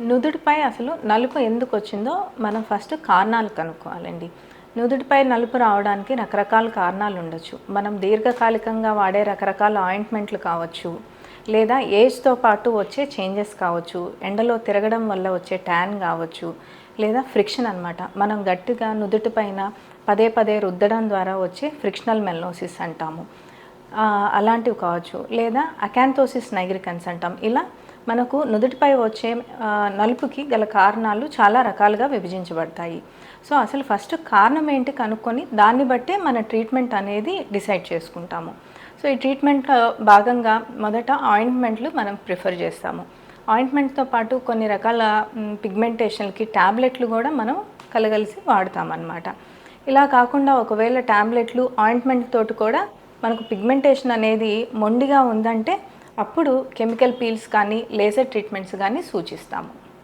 నుదుటిపై అసలు నలుపు ఎందుకు వచ్చిందో మనం ఫస్ట్ కారణాలు కనుక్కోవాలండి. నుదుటిపై నలుపు రావడానికి రకరకాల కారణాలు ఉండొచ్చు. మనం దీర్ఘకాలికంగా వాడే రకరకాల ఆయింట్మెంట్లు కావచ్చు, లేదా ఏజ్‌తో పాటు వచ్చే చేంజెస్ కావచ్చు, ఎండలో తిరగడం వల్ల వచ్చే ట్యాన్ కావచ్చు, లేదా ఫ్రిక్షన్ అనమాట. మనం గట్టిగా నుదుటి పైన పదే పదే రుద్దడం ద్వారా వచ్చే ఫ్రిక్షనల్ మెల్నోసిస్ అంటాము. అలాంటివి కావచ్చు, లేదా అకాంతోసిస్ నైగ్రికన్స్ అంటాం. ఇలా మనకు నుదుటిపై వచ్చే నలుపుకి గల కారణాలు చాలా రకాలుగా విభజించబడతాయి. సో అసలు ఫస్ట్ కారణం ఏంటి కనుక్కొని దాన్ని బట్టే మన ట్రీట్మెంట్ అనేది డిసైడ్ చేసుకుంటాము. సో ఈ ట్రీట్మెంట్లో భాగంగా మొదట ఆయింట్మెంట్లు మనం ప్రిఫర్ చేస్తాము. ఆయింట్మెంట్తో పాటు కొన్ని రకాల పిగ్మెంటేషన్కి ట్యాబ్లెట్లు కూడా మనం కలగలిసి వాడతామన్నమాట. ఇలా కాకుండా ఒకవేళ ట్యాబ్లెట్లు ఆయింట్మెంట్ తోటి కూడా మనకు పిగ్మెంటేషన్ అనేది మొండిగా ఉందంటే అప్పుడు కెమికల్ పీల్స్ కానీ లేజర్ ట్రీట్మెంట్స్ కానీ సూచిస్తాము.